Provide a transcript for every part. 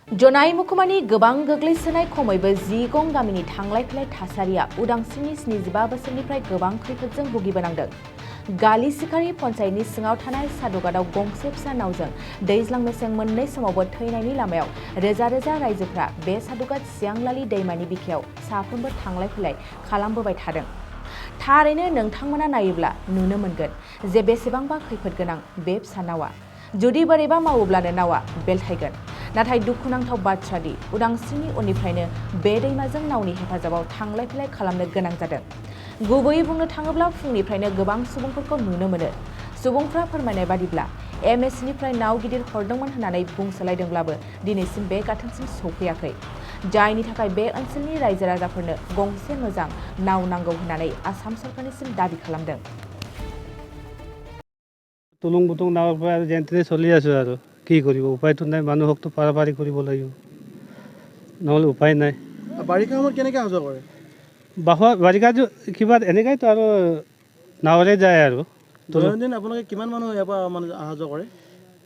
जनाय मुखुमानि गोबां गोग्लैसोनाय खमैबो 10 गं गामिनि थांलाय फैलाय थासारिया उदांस्रिनि 75 बोसोरनिफ्राय गोबां खैफोदजों भुगिबोनांदों। गालि सिखारि पन्चायतनि सिङाव थानाय सादुगादाव गंसे फिसा नावजों दैज्लां मेसें मोननै समावबो थैनायनि लामायाव रोजा रोजा रायजोफ्रा बे सादुगाद सियांलालि दैमानि बिखायाव साफ्रोमबो थांलाय फैलाय खालामबोबाय थादों। थारैनो नोंथांमोना नायोब्ला नुनो मोनगोन जे बेसेबांबा खैफोद गोनां बे फिसा नावा। जुदि बोरैबा मावोब्लानो नावा बेलथायगोन। नाथाय दुखुनांथाव बाथ्रा दि उदांस्रिनि उननिफ्रायनो बे दैमाजों नावनि हेफाजाबाव थांलाय फैलाय खालामनो गोनां जादों। गुबैयै बुंनो थाङोब्ला फुंनिफ्रायनो गोबां सुबुंफोरखौ नुनो मोनो। सुबुंफ्रा फोरमायनाय बादिब्ला एमएसनिफ्राय नाव गिदिर हरदोंमोन होननानै बुंसोलायदोंब्लाबो दिनैसिम बे गाथोनसिम सौफैयाखै। जायनि थाखाय बे ओनसोलनि रायजो राजाफोरनो गंसे मोजां नाव नांगौ होननानै आसाम सरकारनिसिम दाबि खालामदों। তুলুং বুটুং নাৱৰ পৰা যেন তেনে চলি আছোঁ আৰু কি কৰিব উপায়তো নাই মানুহকতো পাৰাপাৰি কৰিব লাগিব নহ'লে উপায় নাই। বাৰিষা সময়ত কেনেকৈ অহা যোৱা কৰে? বাৰিষা কিবা এনেকাইতো আৰু নাৱেৰে যায় আৰু দৈনন্দিন আপোনালোকে কিমান মানুহ ইয়াৰ পৰা মানে অহা যোৱা কৰে?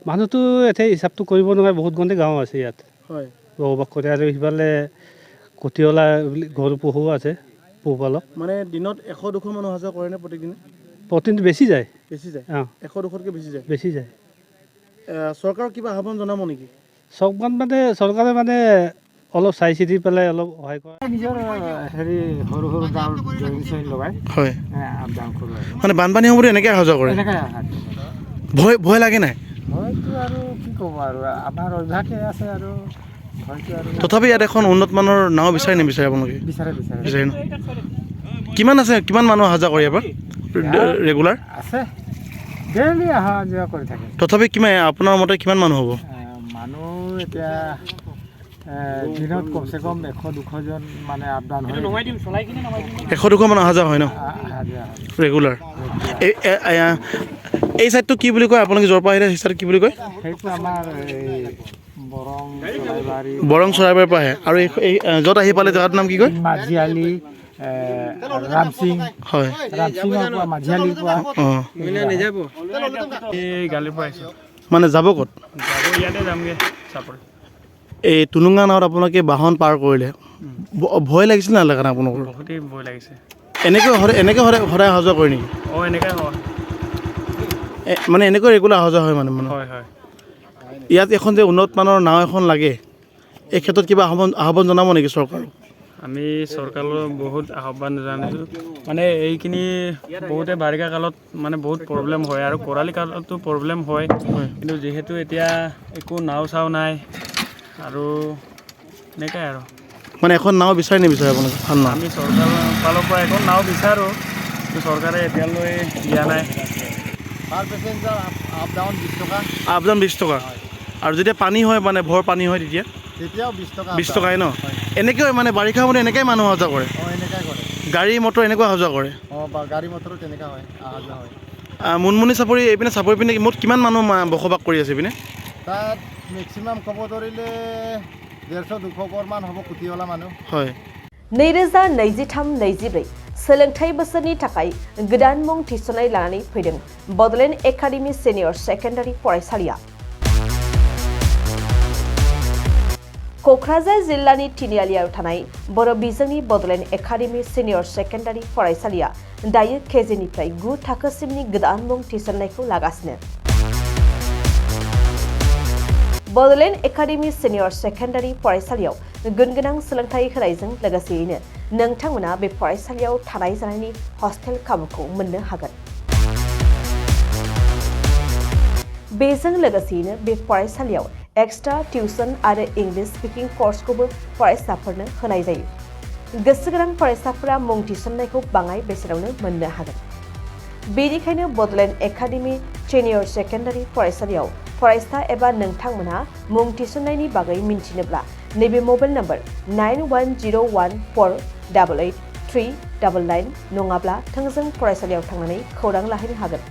মানুহটো এতিয়া হিচাপটো কৰিব নোৱাৰে বহুত গণ্ডে গাঁও আছে ইয়াত হয় বসবাস কৰে আৰু সিফালে কঠিয়লা বুলি ঘৰ পহু আছে পোহপালক মানে দিনত 100-200 মানুহ অহা যোৱা কৰেনে প্ৰতিদিনে? প্ৰতিদিন বেছি যায় বেছি যায় অঁ 100-200তকৈ বেছি যায়। চৰকাৰক কিবা আহ্বান জনাব নেকি? চৰকাৰে মানে অলপ চাই চিতি পেলাই অলপ সহায় কৰে। নিজৰ হেৰি সৰু সৰু গাঁৱৰ জইন চইন লগাই হয় আপ ডাউন কৰোঁ আৰু মানে বানপানী সময়ত এনেকৈ অহা যোৱা কৰে? এনেকৈ ভয় লাগে নাই? হয়তো আৰু কি ক'ব আৰু আমাৰ অভ্যাসে আছে আৰু হয়তো আৰু তথাপি ইয়াত এখন উন্নত মানৰ নাও বিচাৰে নিবিচাৰে আপোনালোকে? বিচাৰে বিচাৰে ন? কিমান মানুহ অহা যোৱা কৰে ইয়াৰ পৰা ৰেগুলাৰ? আছে ডেইলি অহা যোৱা কৰি থাকে। তথাপি কিমান আপোনাৰ মতে কিমান মানুহ হ'ব? মানুহ এতিয়া দিনত কমচে কম 100-200 জন মানে আপ ডাউন হয়। 100-200 মানুহ অহা যোৱা হয় ন অহা যোৱা হয় ৰেগুলাৰ? এই ছাইডটো কি বুলি কয় আপোনালোকে য'ৰ পৰা আহিলে সেই ছাইড কি বুলি কয়? সেইটো আমাৰ এই বৰং চৰাইবাৰীৰ পৰা আহে। আৰু এই য'ত আহি পালে জেগাটোৰ নাম কি কয়? মাঝিয়ালি ৰামসিং হয় ৰামসিঙৰ পৰা মাঝিয়ালিৰ পৰা অঁ এই গালিৰ পৰা আহিছোঁ। মানে যাব ক'ত? যাব ইয়াতে যামগৈ চাপৰি। এই টুলুঙা নাৱত আপোনালোকে বাহন পাৰ কৰিলে ভয় লাগিছিল নালাগে না আপোনালোকৰ? বহুতেই ভয় লাগিছে। এনেকৈ সদায় অহা যোৱা কৰে নেকি? অঁ এনেকৈ হয়। মানে এনেকৈ ৰেগুলাৰ অহা যোৱা হয় মানে হয় হয়। ইয়াত এখন যে উন্নত মানৰ নাও এখন লাগে এই ক্ষেত্ৰত কিবা আহ্বান জনাব নেকি চৰকাৰক? আমি চৰকাৰৰ বহুত আহ্বান জনাইছোঁ। মানে এইখিনি বহুতে বাৰিষা কালত মানে বহুত প্ৰব্লেম হয় আৰু খৰালি কালতো প্ৰব্লেম হয়। কিন্তু যিহেতু এতিয়া একো নাও চাও নাই আৰু এনেকৈ আৰু মানে এখন নাও বিচাৰে নিবিচাৰে আপোনালোকে? ভাল নাও আমি চৰকাৰৰ ফালৰ পৰা এখন নাও বিচাৰোঁ কিন্তু চৰকাৰে এতিয়ালৈ দিয়া নাই। পাৰ পেচেঞ্জাৰ আপ ডাউন 20 টকা। আপ ডাউন 20 টকা। আৰু যেতিয়া পানী হয় মানে ভৰ পানী হয় তেতিয়া তেতিয়াও 20 টকা। 20 টকাই ন? এনেকৈ মানে বাৰিষা সময়ত এনেকৈ মানুহ অহা যোৱা কৰে? এনেকৈ কৰে। গাড়ী মটৰ এনেকুৱা অহা যোৱা কৰে? গাড়ী মটৰো তেনেকুৱা হয় অহা যোৱা হয়। মুনমুনি চাপৰি এইপিনে চাপৰি পিনে মুঠ কিমান মানুহ বসবাস কৰি আছে এইপিনে? তাত মেক্সিমাম ক'ব ধৰিলে 150-200 ঘৰমান হ'ব কুটিঅলা মানুহ। হয় 2023-24 सोलोंथाइ बोसोरनि थाखाय गोदान मुं थिसननाय लानानै फैदों बड'लेण्ड एकाडेमि सिनियर सेकेन्डारि फरायसालिया। क'क्राझार जिल्लानि तिनिआलियाव थानाय बर' बिजोंनि बड'लेण्ड एकाडेमि सिनियर सेकेन्डारि फरायसालिया दायो केजिनिफ्राय 9 थाखोसिमनि गोदान मुं थिसननायखौ लागासिनो। बड'लेण्ड एकाडेमि सिनियर सेकेन्डारि फरायसालियाव गुनगोनां सोलोंथाइ होनायजों लोगोसेयैनो नोंथांमोना बे फरायसालियाव थानाय जानायनि हस्टेल खाबुखौ मोननो हागोन। बेजों लोगोसेयैनो बे फरायसालियाव एक्सट्रा टिउसन आरो इंलिश स्पिकिं कर्सखौबो फरायसाफोरनो होनाय जायो। गोसो गोनां फरायसाफोरा मुं थिसननायखौ बाङाय बेसेनावनो मोननो हागोन। बेनिखायनो बड'लेण्ड एकाडेमि सिनियर सेकेन्डारि फरायसालियाव फरायसा एबा नोंथांमोनहा मुं थिसननायनि बागै मिन्थिनोब्ला नैबे मबाइल नम्बर 9101488399 नङाब्ला थोंजों फरायसालियाव थांनानै खौरां लाहैनो हागोन।